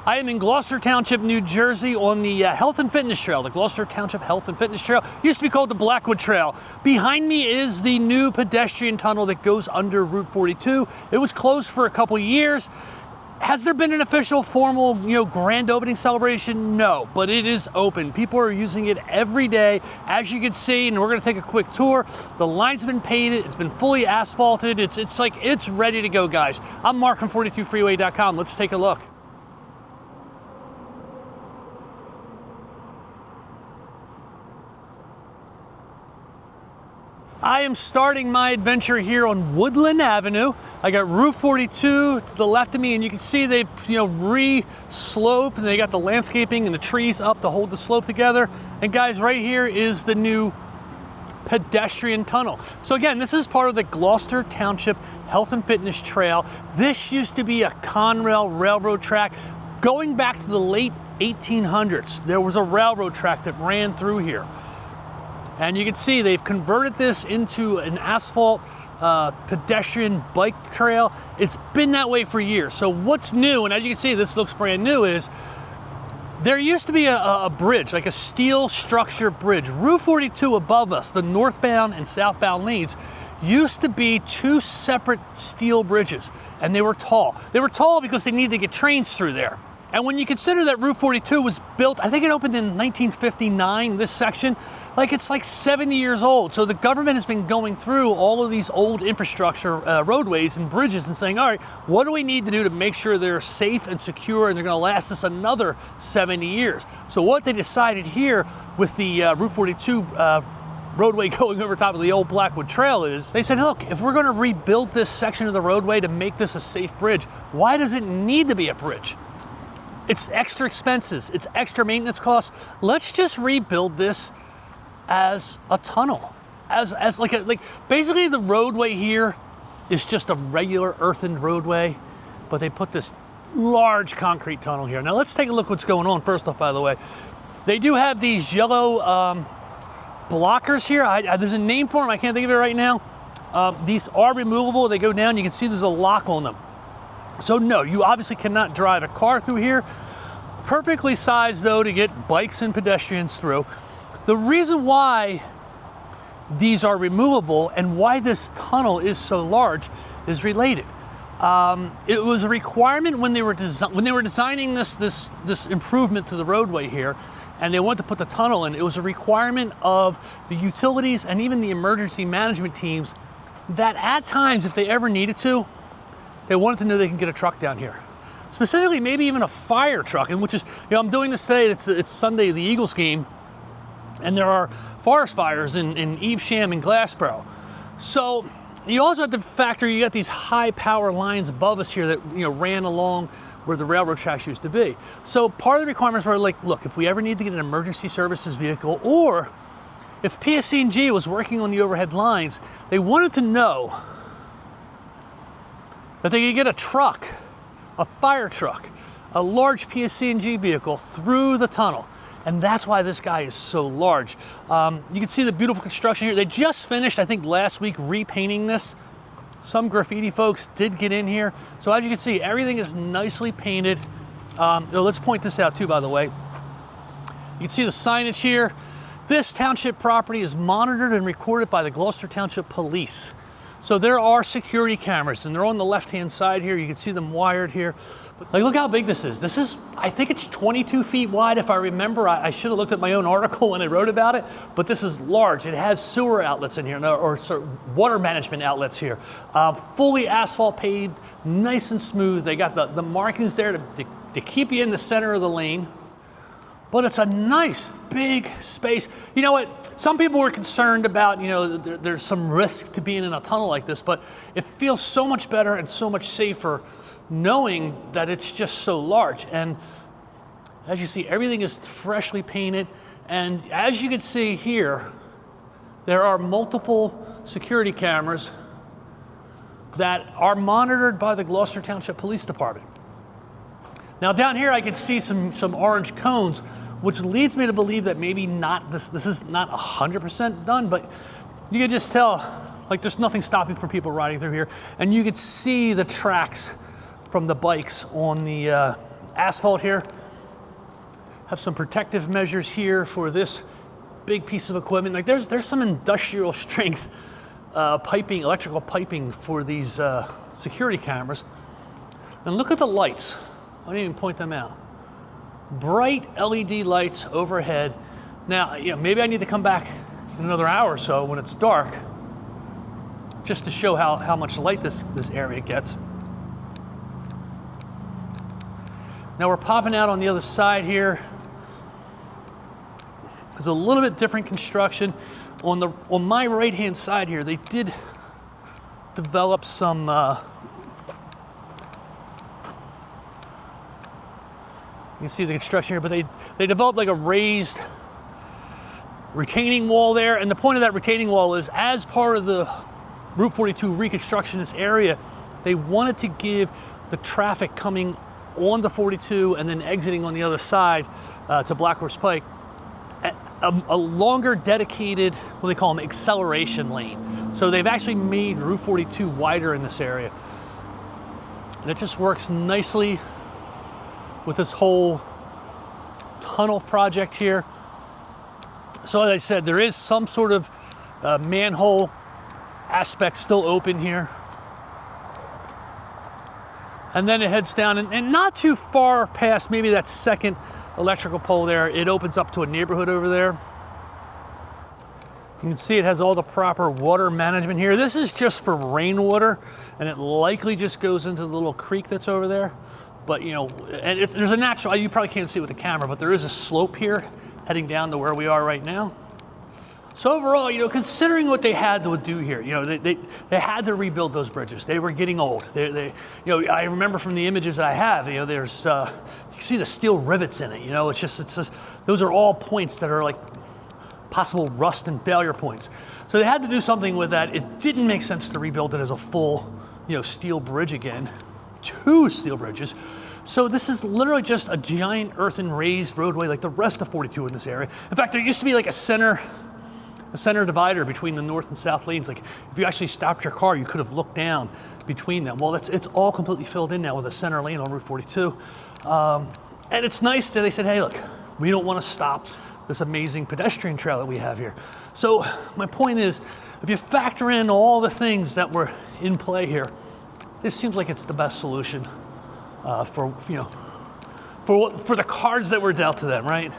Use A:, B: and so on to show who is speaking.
A: I am in Gloucester Township, New Jersey on the Health and Fitness Trail, the Gloucester Township Health and Fitness Trail. Used to be called the Blackwood Trail. Behind me is the new pedestrian tunnel that goes under Route 42. It was closed for a couple years. Has there been an official formal, grand opening celebration? No, but it is open. People are using it every day, as you can see, and we're gonna take a quick tour. The lines have been painted, it's been fully asphalted. It's ready to go, guys. I'm Mark from 42freeway.com. Let's take a look. I am starting my adventure here on Woodland Avenue. I got Route 42 to the left of me, and you can see they've re-sloped, and they got the landscaping and the trees up to hold the slope together. And guys, right here is the new pedestrian tunnel. So again, this is part of the Gloucester Township Health and Fitness Trail. This used to be a Conrail railroad track. Going back to the late 1800s, there was a railroad track that ran through here. And you can see they've converted this into an asphalt pedestrian bike trail. It's been that way for years. So what's new, and as you can see, this looks brand new, is there used to be a bridge, like a steel structure bridge. Route 42 above us, the northbound and southbound lanes, used to be two separate steel bridges, and they were tall. They were tall because they needed to get trains through there. And when you consider that Route 42 was built, I think it opened in 1959, this section, it's like 70 years old. So the government has been going through all of these old infrastructure roadways and bridges and saying, all right, what do we need to do to make sure they're safe and secure and they're gonna last us another 70 years? So what they decided here with the Route 42 roadway going over top of the old Blackwood Trail is, they said, look, if we're gonna rebuild this section of the roadway to make this a safe bridge, why does it need to be a bridge? It's extra expenses, it's extra maintenance costs. Let's just rebuild this as a tunnel, basically the roadway here is just a regular earthened roadway, but they put this large concrete tunnel here. Now let's take a look what's going on. First off, by the way, they do have these yellow blockers here. There's a name for them, I can't think of it right now. These are removable. They go down, you can see there's a lock on them. So no, you obviously cannot drive a car through here. Perfectly sized though to get bikes and pedestrians through. The reason why these are removable and why this tunnel is so large is related. It was a requirement when they were designing this improvement to the roadway here, and they wanted to put the tunnel in. It was a requirement of the utilities and even the emergency management teams that at times, if they ever needed to, they wanted to know they can get a truck down here. Specifically, maybe even a fire truck, and which is, I'm doing this today, it's Sunday, the Eagles game, and there are forest fires in Evesham and Gloucester. So you also have to factor, you got these high power lines above us here that ran along where the railroad tracks used to be. So part of the requirements were like, look, if we ever need to get an emergency services vehicle, or if PSC&G was working on the overhead lines, they wanted to know that they could get a truck, a fire truck, a large PSC&G vehicle through the tunnel. And that's why this guy is so large. You can see the beautiful construction here. They just finished, I think last week, repainting this. Some graffiti folks did get in here. So as you can see, everything is nicely painted. Let's point this out too, by the way. You can see the signage here. This township property is monitored and recorded by the Gloucester Township Police. So there are security cameras, and they're on the left-hand side here. You can see them wired here. But look how big this is. This is, I think it's 22 feet wide, if I remember. I should have looked at my own article when I wrote about it, but this is large. It has sewer outlets in here, or water management outlets here. Fully asphalt paved, nice and smooth. They got the markings there to keep you in the center of the lane. But it's a nice big space. You know what? Some people were concerned about, there's some risk to being in a tunnel like this, but it feels so much better and so much safer knowing that it's just so large. And as you see, everything is freshly painted. And as you can see here, there are multiple security cameras that are monitored by the Gloucester Township Police Department. Now down here I can see some orange cones, which leads me to believe that maybe this is not 100% done, but you can just tell, there's nothing stopping for people riding through here. And you could see the tracks from the bikes on the asphalt here. Have some protective measures here for this big piece of equipment. Like there's some industrial strength piping, electrical piping for these security cameras. And look at the lights. I didn't even point them out. Bright LED lights overhead. Now, you know, maybe I need to come back in another hour or so when it's dark, just to show how much light this area gets. Now we're popping out on the other side here. There's a little bit different construction. On my right-hand side here, they did develop some you can see the construction here, but they developed like a raised retaining wall there. And the point of that retaining wall is, as part of the Route 42 reconstruction in this area, they wanted to give the traffic coming onto 42 and then exiting on the other side to Blackwood Pike a longer dedicated, what they call them, acceleration lane. So they've actually made Route 42 wider in this area. And it just works nicely with this whole tunnel project here. So as I said, there is some sort of manhole aspect still open here. And then it heads down, and not too far past maybe that second electrical pole there, it opens up to a neighborhood over there. You can see it has all the proper water management here. This is just for rainwater, and it likely just goes into the little creek that's over there. But you know, and there's a natural, you probably can't see it with the camera, but there is a slope here heading down to where we are right now. So overall, you know, considering what they had to do here, you know, they had to rebuild those bridges. They were getting old. You know, I remember from the images that I have, you know, there's, you can see the steel rivets in it. You know, it's just those are all points that are like possible rust and failure points. So they had to do something with that. It didn't make sense to rebuild it as a full, you know, steel bridge again. 2 steel bridges. So this is literally just a giant earthen raised roadway like the rest of 42 in this area. In fact, there used to be like a center divider between the north and south lanes. Like if you actually stopped your car, you could have looked down between them. Well, it's all completely filled in now with a center lane on Route 42. And it's nice that they said, hey, look, we don't want to stop this amazing pedestrian trail that we have here. So my point is, if you factor in all the things that were in play here, this seems like it's the best solution for the cards that were dealt to them, right?